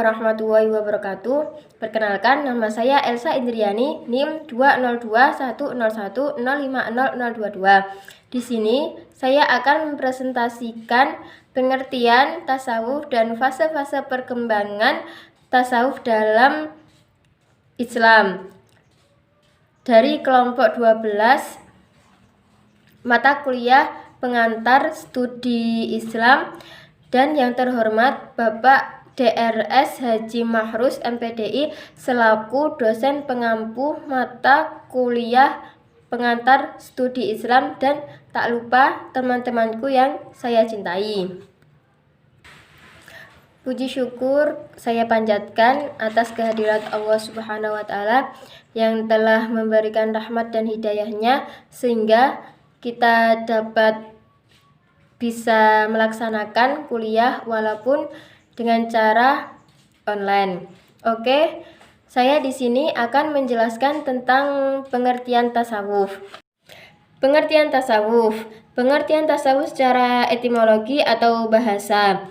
warahmatullahi wabarakatuh. Perkenalkan, nama saya Elsa Indriani, NIM 2021010500022. Di sini saya akan mempresentasikan pengertian tasawuf dan fase-fase perkembangan tasawuf dalam Islam dari kelompok 12 mata kuliah pengantar studi Islam dan yang terhormat Bapak DRS Haji Mahrus MPDI selaku dosen pengampu mata kuliah pengantar studi Islam, dan tak lupa teman-temanku yang saya cintai. Puji syukur saya panjatkan atas kehadirat Allah Subhanahu wa Ta'ala yang telah memberikan rahmat dan hidayahnya sehingga kita dapat bisa melaksanakan kuliah walaupun dengan cara online. Oke, saya di sini akan menjelaskan tentang pengertian tasawuf. Pengertian tasawuf secara etimologi atau bahasa.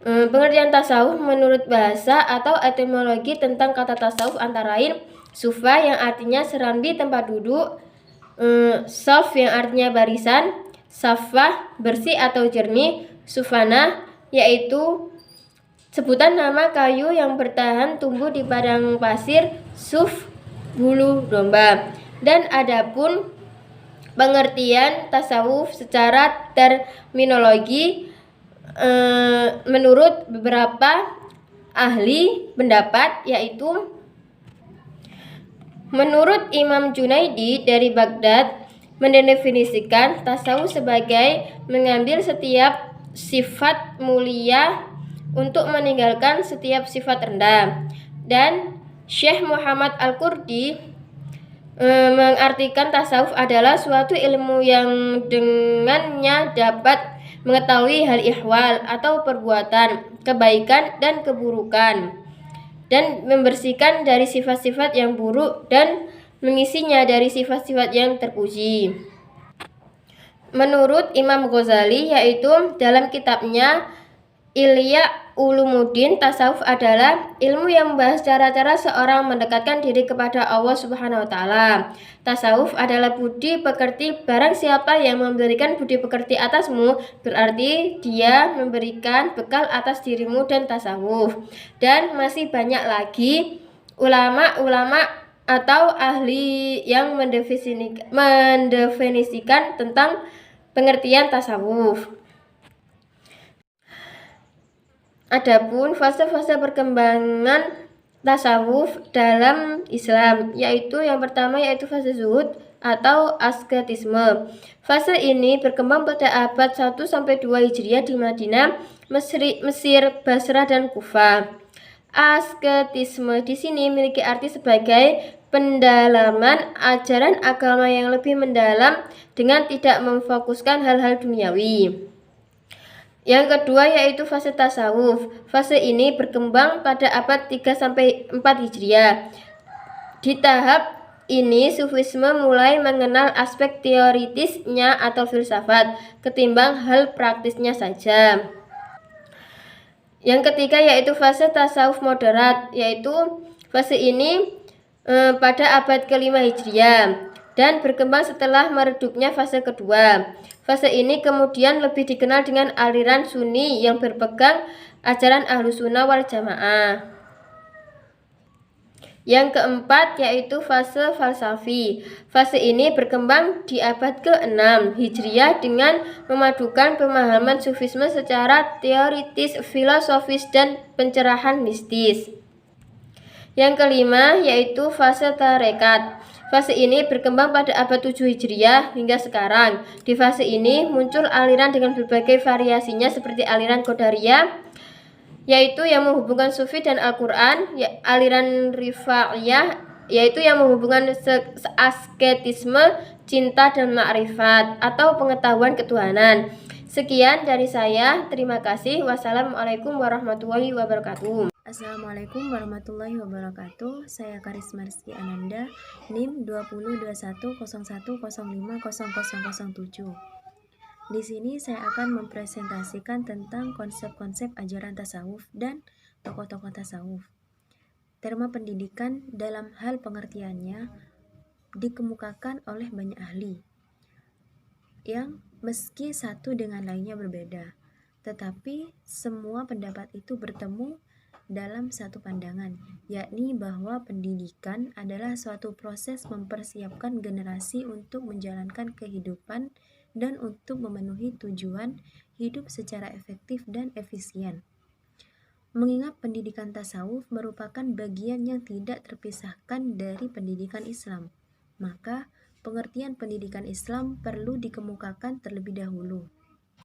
Pengertian tasawuf menurut bahasa atau etimologi tentang kata tasawuf antara lain sufa yang artinya serambi tempat duduk, saf yang artinya barisan, safah bersih atau jernih, sufana yaitu sebutan nama kayu yang bertahan tumbuh di padang pasir, suf bulu domba. Dan adapun pengertian tasawuf secara terminologi menurut beberapa ahli pendapat yaitu menurut Imam Junaidi dari Baghdad mendefinisikan tasawuf sebagai mengambil setiap sifat mulia untuk meninggalkan setiap sifat rendah. Dan Syekh Muhammad Al-Qurdi mengartikan tasawuf adalah suatu ilmu yang dengannya dapat mengetahui hal ihwal atau perbuatan, kebaikan dan keburukan, dan membersihkan dari sifat-sifat yang buruk dan mengisinya dari sifat-sifat yang terpuji. Menurut Imam Ghazali yaitu dalam kitabnya Ihya Ulumuddin, tasawuf adalah ilmu yang membahas cara-cara seorang mendekatkan diri kepada Allah Subhanahu wa Ta'ala. Tasawuf adalah budi pekerti. Barang siapa yang memberikan budi pekerti atasmu, berarti dia memberikan bekal atas dirimu dan tasawuf. Dan masih banyak lagi ulama-ulama atau ahli yang mendefinisikan tentang pengertian tasawuf. Adapun fase-fase perkembangan tasawuf dalam Islam yaitu yang pertama yaitu fase zuhud atau asketisme. Fase ini berkembang pada abad 1 sampai 2 Hijriah di Madinah, Mesir, Basrah dan Kufah. Asketisme di sini memiliki arti sebagai pendalaman ajaran agama yang lebih mendalam dengan tidak memfokuskan hal-hal duniawi. Yang kedua yaitu fase tasawuf. Fase ini berkembang pada abad 3 sampai 4 Hijriah. Di tahap ini sufisme mulai mengenal aspek teoritisnya atau filsafat ketimbang hal praktisnya saja. Yang ketiga yaitu fase tasawuf moderat, yaitu fase ini pada abad ke-5 Hijriah dan berkembang setelah meredupnya fase kedua. Fase ini kemudian lebih dikenal dengan aliran Sunni yang berpegang ajaran Ahlussunnah wal Jamaah. Yang keempat yaitu fase falsafi. Fase ini berkembang di abad ke-6 Hijriah dengan memadukan pemahaman sufisme secara teoritis, filosofis, dan pencerahan mistis. Yang kelima yaitu fase tarekat. Fase ini berkembang pada abad 7 Hijriah hingga sekarang. Di fase ini muncul aliran dengan berbagai variasinya seperti aliran Qadariyah, yaitu yang menghubungkan Sufi dan Al-Quran, aliran Rifaiyah, yaitu yang menghubungkan asketisme, cinta dan ma'rifat atau pengetahuan ketuhanan. Sekian dari saya, terima kasih. Wassalamualaikum warahmatullahi wabarakatuh. Assalamualaikum warahmatullahi wabarakatuh. Saya Karisma Rizky Ananda, NIM 202101050007. Di sini saya akan mempresentasikan tentang konsep-konsep ajaran tasawuf dan tokoh-tokoh tasawuf. Terma pendidikan dalam hal pengertiannya dikemukakan oleh banyak ahli yang meski satu dengan lainnya berbeda, tetapi semua pendapat itu bertemu dalam satu pandangan, yakni bahwa pendidikan adalah suatu proses mempersiapkan generasi untuk menjalankan kehidupan dan untuk memenuhi tujuan hidup secara efektif dan efisien. Mengingat pendidikan tasawuf merupakan bagian yang tidak terpisahkan dari pendidikan Islam, maka pengertian pendidikan Islam perlu dikemukakan terlebih dahulu.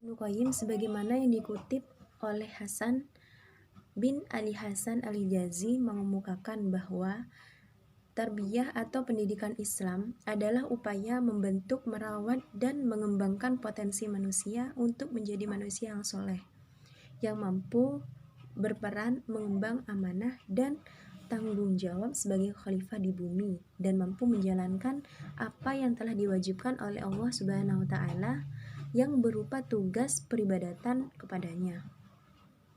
Ibnu Qayyim sebagaimana yang dikutip oleh Hasan bin Ali Hasan Al-Hijazi mengemukakan bahwa tarbiyah atau pendidikan Islam adalah upaya membentuk, merawat, dan mengembangkan potensi manusia untuk menjadi manusia yang soleh, yang mampu berperan mengemban amanah dan tanggung jawab sebagai khalifah di bumi dan mampu menjalankan apa yang telah diwajibkan oleh Allah Subhanahu wa taala yang berupa tugas peribadatan kepadanya,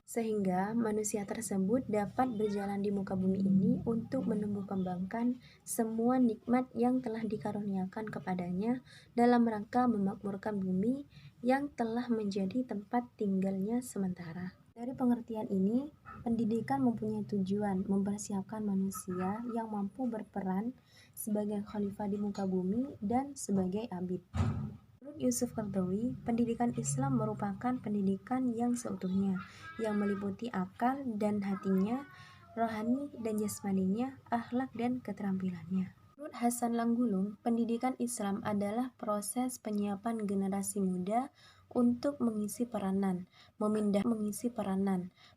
sehingga manusia tersebut dapat berjalan di muka bumi ini untuk menumbuh kembangkan semua nikmat yang telah dikaruniakan kepadanya dalam rangka memakmurkan bumi yang telah menjadi tempat tinggalnya sementara. Dari pengertian ini, pendidikan mempunyai tujuan mempersiapkan manusia yang mampu berperan sebagai khalifah di muka bumi dan sebagai abid. Menurut Yusuf Qaradawi, pendidikan Islam merupakan pendidikan yang seutuhnya, yang meliputi akal dan hatinya, rohani dan jasmaninya, akhlak dan keterampilannya. Menurut Hasan Langgulung, pendidikan Islam adalah proses penyiapan generasi muda untuk mengisi peranan,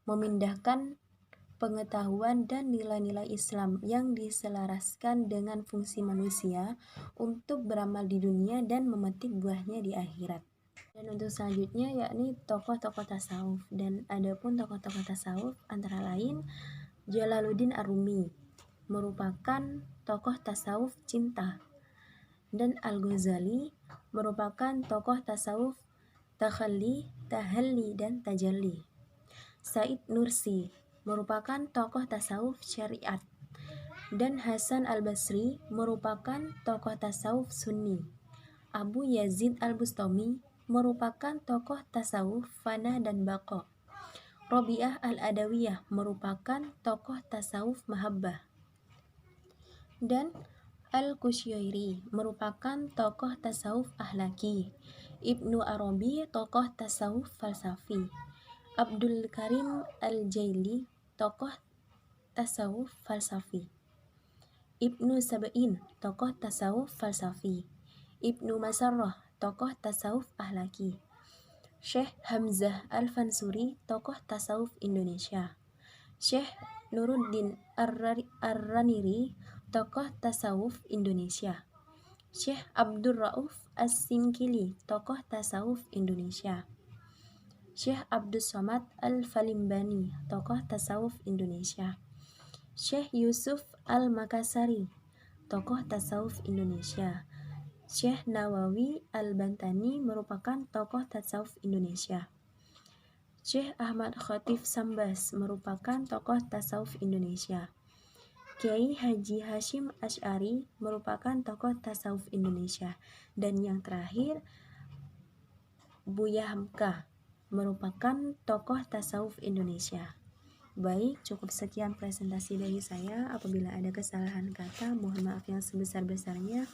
memindahkan pengetahuan dan nilai-nilai Islam yang diselaraskan dengan fungsi manusia untuk beramal di dunia dan memetik buahnya di akhirat. Dan untuk selanjutnya yakni tokoh-tokoh tasawuf, dan adapun tokoh-tokoh tasawuf antara lain Jalaluddin Ar-Rumi merupakan tokoh tasawuf cinta, dan Al-Ghazali merupakan tokoh tasawuf tahalli, dan tajalli. Said Nursi merupakan tokoh tasawuf syariat, dan Hasan Al-Basri merupakan tokoh tasawuf sunni. Abu Yazid Al-Bustami merupakan tokoh tasawuf fana dan baqa. Robi'ah Al-Adawiyah merupakan tokoh tasawuf mahabbah, dan Al-Qushayri merupakan tokoh tasawuf ahlaki. Ibnu Arabi tokoh tasawuf falsafi. Abdul Karim Al-Jaili tokoh tasawuf falsafi. Ibnu Sab'in tokoh tasawuf falsafi. Ibnu Masarrah tokoh tasawuf ahlaki. Syekh Hamzah Al-Fansuri tokoh tasawuf Indonesia. Syekh Nuruddin Ar-Raniri tokoh tasawuf Indonesia. Syekh Abdul Rauf As-Singkili tokoh tasawuf Indonesia. Syekh Abdul Somad Al-Falimbani tokoh tasawuf Indonesia. Syekh Yusuf Al-Makassari tokoh tasawuf Indonesia. Syekh Nawawi Al-Bantani merupakan tokoh tasawuf Indonesia. Syekh Ahmad Khatif Sambas merupakan tokoh tasawuf Indonesia. Kiai Haji Hashim Asy'ari merupakan tokoh tasawuf Indonesia. Dan yang terakhir, Buya Hamka merupakan tokoh tasawuf Indonesia. Baik, cukup sekian presentasi dari saya. Apabila ada kesalahan kata, mohon maaf yang sebesar-besarnya.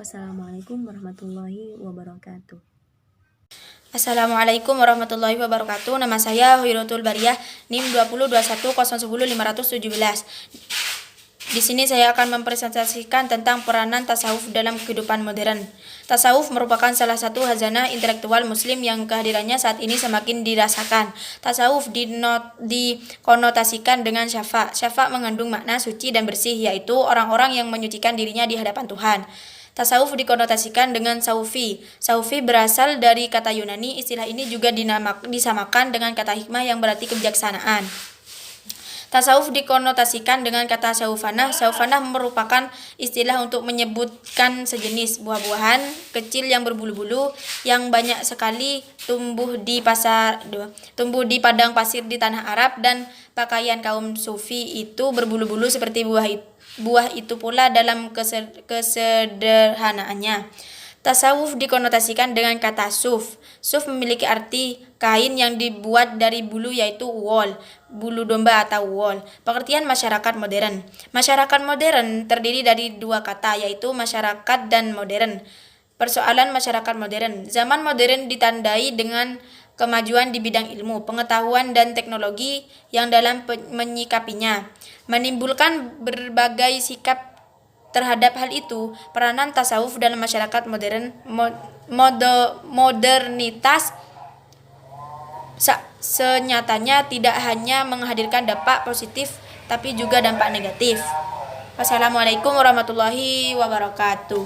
Wassalamualaikum warahmatullahi wabarakatuh. Assalamualaikum warahmatullahi wabarakatuh. Nama saya Hoirotul Bariyah, NIM 2021010517. Di sini saya akan mempresentasikan tentang peranan tasawuf dalam kehidupan modern. Tasawuf merupakan salah satu khazanah intelektual muslim yang kehadirannya saat ini semakin dirasakan. Tasawuf dikonotasikan dengan syafa'. Syafa' mengandung makna suci dan bersih, yaitu orang-orang yang menyucikan dirinya di hadapan Tuhan. Tasawuf dikonotasikan dengan saufi. Saufi berasal dari kata Yunani. Istilah ini juga disamakan dengan kata hikmah yang berarti kebijaksanaan. Tasawuf dikonotasikan dengan kata saufanah. Saufanah merupakan istilah untuk menyebutkan sejenis buah-buahan kecil yang berbulu-bulu yang banyak sekali tumbuh di padang pasir di tanah Arab, dan pakaian kaum sufi itu berbulu-bulu seperti buah itu pula dalam kesederhanaannya. Tasawuf dikonotasikan dengan kata suf. Suf memiliki arti kain yang dibuat dari bulu, yaitu wol, bulu domba atau wol. Pengertian masyarakat modern. Masyarakat modern terdiri dari dua kata, yaitu masyarakat dan modern. Persoalan masyarakat modern. Zaman modern ditandai dengan kemajuan di bidang ilmu, pengetahuan, dan teknologi yang dalam menyikapinya menimbulkan berbagai sikap. Terhadap hal itu, peranan tasawuf dalam masyarakat modern modernitas senyatanya tidak hanya menghadirkan dampak positif tapi juga dampak negatif. Wassalamualaikum warahmatullahi wabarakatuh.